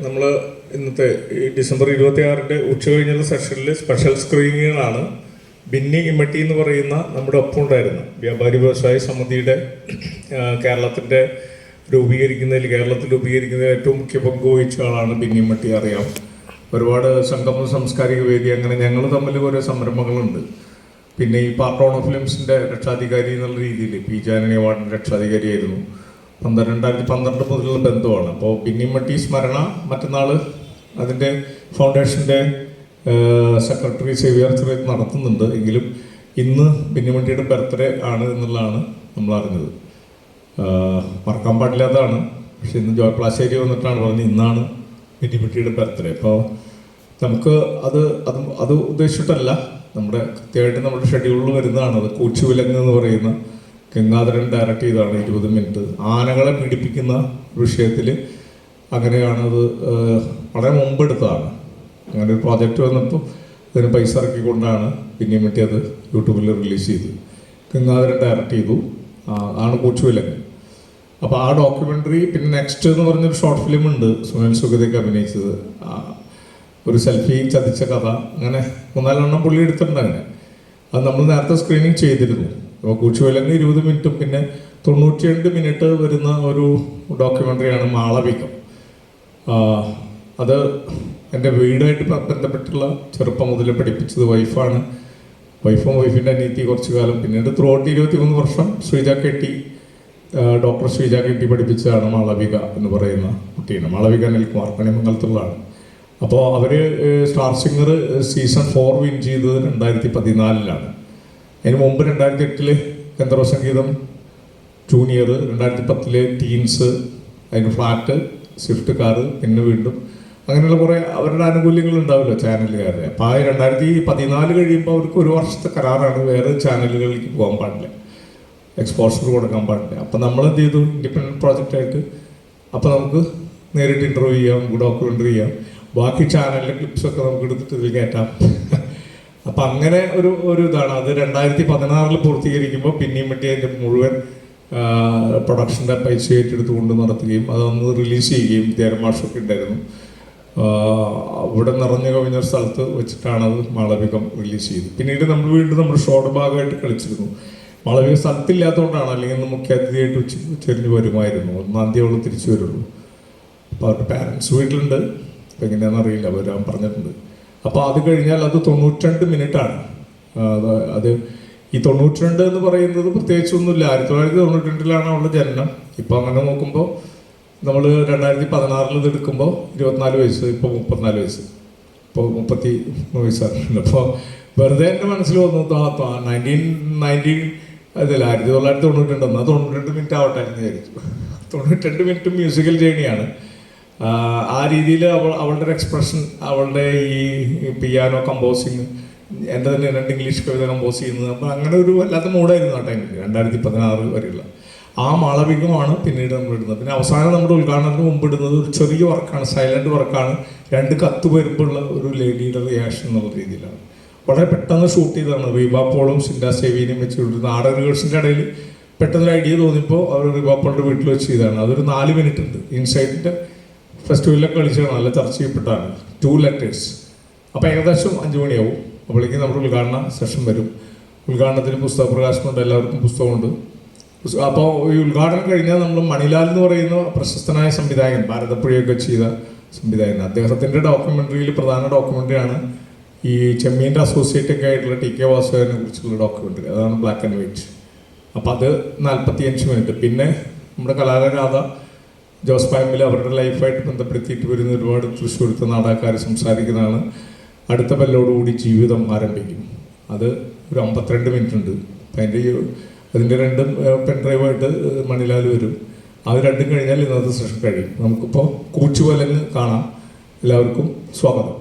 നമ്മൾ ഇന്നത്തെ ഈ ഡിസംബർ 26 ഉച്ച കഴിഞ്ഞുള്ള സെഷനിൽ സ്പെഷ്യൽ സ്ക്രീനിങ്ങുകളാണ്. ബിന്നി ഇമ്മട്ടി എന്ന് പറയുന്ന നമ്മുടെ ഒപ്പം ഉണ്ടായിരുന്ന വ്യാപാരി വ്യവസായ സമിതിയുടെ കേരളത്തിൽ രൂപീകരിക്കുന്നതിൽ ഏറ്റവും മുഖ്യ പങ്ക് വഹിച്ച ആളാണ് ബിന്നി ഇമ്മട്ടി. അറിയാം, ഒരുപാട് സംഗമ സാംസ്കാരിക വേദി, അങ്ങനെ ഞങ്ങൾ തമ്മിൽ കുറേ സംരംഭങ്ങളുണ്ട്. പിന്നെ ഈ പാർട്ട് ഓൺ ഫിലിംസിൻ്റെ രക്ഷാധികാരി എന്നുള്ള രീതിയിൽ പി ജാനനി അവാർഡിൻ്റെ രക്ഷാധികാരിയായിരുന്നു. 2012 മുതലുള്ള ബന്ധമാണ്. അപ്പോൾ ബിന്നിമട്ടി സ്മരണ മറ്റന്നാൾ അതിൻ്റെ ഫൗണ്ടേഷൻ്റെ സെക്രട്ടറി സേവിയർ ചെറിയ നടത്തുന്നുണ്ട്. എങ്കിലും ഇന്ന് ബിന്നിമട്ടിയുടെ ബർത്ത്ഡേ ആണ് എന്നുള്ളതാണ് നമ്മൾ അറിഞ്ഞത്. മറക്കാൻ പാടില്ലാത്തതാണ്. പക്ഷെ ഇന്ന് ജോയ് പ്ലാശ്ശേരി വന്നിട്ടാണ് പറഞ്ഞത് ഇന്നാണ് ബിന്നിമട്ടിയുടെ ബർത്ത്ഡേ. അപ്പോൾ നമുക്ക് അത് ഉദ്ദേശിച്ചിട്ടല്ല, നമ്മുടെ കൃത്യമായിട്ട് നമ്മുടെ ഷെഡ്യൂളിൽ വരുന്നതാണ്. അത് കൂച്ചുവിലങ്ങ് എന്ന് പറയുന്ന ഗംഗാധരൻ ഡയറക്റ്റ് ചെയ്താണ്. 20 മിനിറ്റ് ആനകളെ പീഡിപ്പിക്കുന്ന വിഷയത്തിൽ. അങ്ങനെയാണത് വളരെ മുമ്പെടുത്തതാണ്. അങ്ങനെ ഒരു പ്രോജക്റ്റ് വന്നപ്പോൾ അതിന് പൈസ ഇറക്കിക്കൊണ്ടാണ് പിന്നെയും വേണ്ടി അത് യൂട്യൂബിൽ റിലീസ് ചെയ്ത് ഗംഗാധരൻ ഡയറക്റ്റ് ചെയ്തു. ആണ് കൂച്ചുവിലങ്ങ്. അപ്പോൾ ആ ഡോക്യുമെൻ്ററി, പിന്നെ നെക്സ്റ്റ് എന്ന് പറഞ്ഞൊരു ഷോർട്ട് ഫിലിം ഉണ്ട് സുനിൽ സുഗതയ്ക്ക് അഭിനയിച്ചത്. ഒരു സെൽഫി ചതിച്ച കഥ, അങ്ങനെ 3-4 പുള്ളി എടുത്തിട്ടുണ്ട്. അങ്ങനെ അത് നമ്മൾ നേരത്തെ സ്ക്രീനിങ് ചെയ്തിരുന്നു. അപ്പോൾ കൂച്ചുവിലങ്ങ് 20 മിനിറ്റും പിന്നെ 92 മിനിറ്റ് വരുന്ന ഒരു ഡോക്യുമെൻ്ററിയാണ് മാളവികം. അത് എൻ്റെ വീടായിട്ട് ബന്ധപ്പെട്ടുള്ള ചെറുപ്പം മുതൽ പഠിപ്പിച്ചത് വൈഫാണ്. വൈഫും വൈഫിൻ്റെ അനിയത്തി കുറച്ചു കാലം, പിന്നീട് ത്രൂഔട്ട് 23 വർഷം ഡോക്ടർ ശ്രീജ കെട്ടി പഠിപ്പിച്ചതാണ് മാളവിക എന്ന് പറയുന്ന കുട്ടീനെ. മാളവിക അനിൽകുമാർ കണിമംഗലത്തുള്ളതാണ്. അപ്പോൾ അവർ സ്റ്റാർ സിംഗർ സീസൺ 4 വിൻ ചെയ്തത് 2014 അതിന് മുമ്പ് 2008 ഗന്ധർവ സംഗീതം ജൂനിയർ, 2010 ടീൻസ്, അതിന് ഫ്ലാറ്റ്, സ്വിഫ്റ്റ് കാറ്, പിന്നെ വീണ്ടും അങ്ങനെയുള്ള കുറേ അവരുടെ ആനുകൂല്യങ്ങൾ ഉണ്ടാവില്ല ചാനലുകാരുടെ. അപ്പോൾ ആ 2014 കഴിയുമ്പോൾ അവർക്ക് 1 വർഷത്തെ കരാറാണ്. വേറെ ചാനലുകളിലേക്ക് പോകാൻ പാടില്ല, എക്സ്പോഷർ കൊടുക്കാൻ പാടില്ല. അപ്പോൾ നമ്മൾ എന്ത് ചെയ്തു, ഇൻഡിപെൻഡൻറ്റ് പ്രോജക്റ്റായിട്ട് അപ്പോൾ നമുക്ക് നേരിട്ട് ഇൻ്റർവ്യൂ ചെയ്യാം, ഡോക്യുമെൻ്ററി ചെയ്യാം, ബാക്കി ചാനലിലെ ക്ലിപ്സൊക്കെ നമുക്ക് എടുത്തിട്ട് ഇതിൽ കയറ്റാം. അപ്പം അങ്ങനെ ഒരു ഇതാണ്. അത് 2016 പൂർത്തീകരിക്കുമ്പോൾ പിന്നെയും വേണ്ടി അതിൻ്റെ മുഴുവൻ പ്രൊഡക്ഷൻ്റെ പൈസ ഏറ്റെടുത്തുകൊണ്ട് നടത്തുകയും അതൊന്ന് റിലീസ് ചെയ്യുകയും ധ്യാനമാഷൊക്കെ ഉണ്ടായിരുന്നു. ഇവിടെ നിറഞ്ഞു കവിഞ്ഞൊരു സ്ഥലത്ത് വെച്ചിട്ടാണ് അത് മാളവികം റിലീസ് ചെയ്തത്. പിന്നീട് നമ്മൾ വീണ്ടും നമ്മുടെ ഷോർട്ട് ഭാഗമായിട്ട് കളിച്ചിരുന്നു. മാളവിക സ്ഥലത്തില്ലാത്തതുകൊണ്ടാണ്, അല്ലെങ്കിൽ മുഖ്യ അതിഥിയായിട്ട് ചെരിഞ്ഞ് വരുമായിരുന്നു. 1-ാം തീയതി അവൾ തിരിച്ചു വരുള്ളൂ. അപ്പോൾ അവരുടെ പാരൻസ് വീട്ടിലുണ്ട്. അപ്പോൾ എങ്ങനെയാണെന്ന് അറിയില്ല, വരാൻ പറഞ്ഞിട്ടുണ്ട്. അപ്പോൾ അത് കഴിഞ്ഞാൽ അത് 92 മിനിറ്റാണ്. അത് ഈ 92 എന്ന് പറയുന്നത് പ്രത്യേകിച്ചൊന്നുമില്ല. 1992 അവളുടെ ജനനം. ഇപ്പോൾ അങ്ങനെ നോക്കുമ്പോൾ നമ്മൾ 2016 ഇത് എടുക്കുമ്പോൾ 24 വയസ്സ്, ഇപ്പോൾ 34 വയസ്സ്, ഇപ്പോൾ 33 വയസ്സാണ്. അപ്പോൾ വെറുതെ എൻ്റെ മനസ്സിൽ വന്നു 1992 അതല്ല 1992 എന്നാൽ 92 മിനിറ്റ് ആവട്ടെ എന്ന് വിചാരിച്ചു. 92 മിനിറ്റ് മ്യൂസിക്കൽ ജേണിയാണ്. ആ രീതിയിൽ അവളുടെ ഒരു എക്സ്പ്രഷൻ, അവളുടെ ഈ പിയാനോ കമ്പോസിങ്, എൻ്റെ തന്നെ 2 ഇംഗ്ലീഷ് കവിത കമ്പോസ് ചെയ്യുന്നത്. അപ്പോൾ അങ്ങനെ ഒരു വല്ലാത്ത മൂഡായിരുന്നു ആ ടൈമിൽ 2016 വരെയുള്ള. ആ മാളവികമാണ് പിന്നീട് നമ്മൾ ഇടുന്നത്. പിന്നെ അവസാനം നമ്മുടെ ഉദ്ഘാടനത്തിന് മുമ്പ് ഇടുന്നത് ഒരു ചെറിയ വർക്കാണ്, സൈലൻറ്റ് വർക്കാണ്. 2 കത്ത് വരുമ്പോഴുള്ള ഒരു ലേഡിയുടെ റിയാക്ഷൻ എന്നുള്ള രീതിയിലാണ്. വളരെ പെട്ടെന്ന് ഷൂട്ട് ചെയ്തതാണ്. റീബാപ്പോളും സിൻഡാ സേവീനെയും വെച്ച് നാടക റിഹേഴ്സിൻ്റെ ഇടയിൽ പെട്ടെന്നൊരു ഐഡിയ തോന്നിയപ്പോൾ അവർ റീബാപ്പോളുടെ വീട്ടിൽ വെച്ച് ചെയ്തതാണ്. അതൊരു 4 മിനിറ്റ് ഉണ്ട്. ഇൻസൈറ്റിൻ്റെ ഫെസ്റ്റിവലിലൊക്കെ കളിച്ചാണ്, നല്ല ചർച്ച ചെയ്യപ്പെട്ടാണ്. 2 ലെറ്റേഴ്സ്. അപ്പോൾ ഏകദേശം 5 മണിയാവും. അപ്പോഴേക്കും നമ്മുടെ ഉദ്ഘാടന സെഷൻ വരും. ഉദ്ഘാടനത്തിന് പുസ്തക പ്രകാശനമുണ്ട്, എല്ലാവർക്കും പുസ്തകമുണ്ട്. അപ്പോൾ ഈ ഉദ്ഘാടനം കഴിഞ്ഞാൽ നമ്മൾ മണിലാൽ എന്ന് പറയുന്ന പ്രശസ്തനായ സംവിധായകൻ, ഭാരതപ്പുഴയൊക്കെ ചെയ്ത സംവിധായകൻ, അദ്ദേഹത്തിൻ്റെ ഡോക്യുമെൻ്ററിയിൽ പ്രധാന ഡോക്യുമെൻ്ററിയാണ് ഈ ചെമ്മീൻ്റെ അസോസിയേറ്റൊക്കെ ആയിട്ടുള്ള ടി കെ വാസുദേവനെ കുറിച്ചുള്ള ഡോക്യുമെൻ്ററി. അതാണ് ബ്ലാക്ക് ആൻഡ് വൈറ്റ്. അപ്പോൾ അത് 45 മിനിറ്റ്. പിന്നെ നമ്മുടെ കലാകാരാധ ജോസ് ഫാമിലി അവരുടെ ലൈഫായിട്ട് ബന്ധപ്പെടുത്തിയിട്ട് വരുന്ന ഒരുപാട് തൃശ്ശൂരത്തെ നാടകക്കാർ സംസാരിക്കുന്നതാണ്. അടുത്ത ബെല്ലോടുകൂടി ജീവിതം ആരംഭിക്കും. അത് ഒരു 52 മിനിറ്റ് ഉണ്ട്. അപ്പം അതിൻ്റെ 2 പെൻഡ്രൈവായിട്ട് മണിലാൽ വരും. അത് 2 കഴിഞ്ഞാൽ ഇന്നത്തെ സെഷൻ കഴിയും. നമുക്കിപ്പോൾ കൂച്ചുവലങ്ങ് കാണാം. എല്ലാവർക്കും സ്വാഗതം.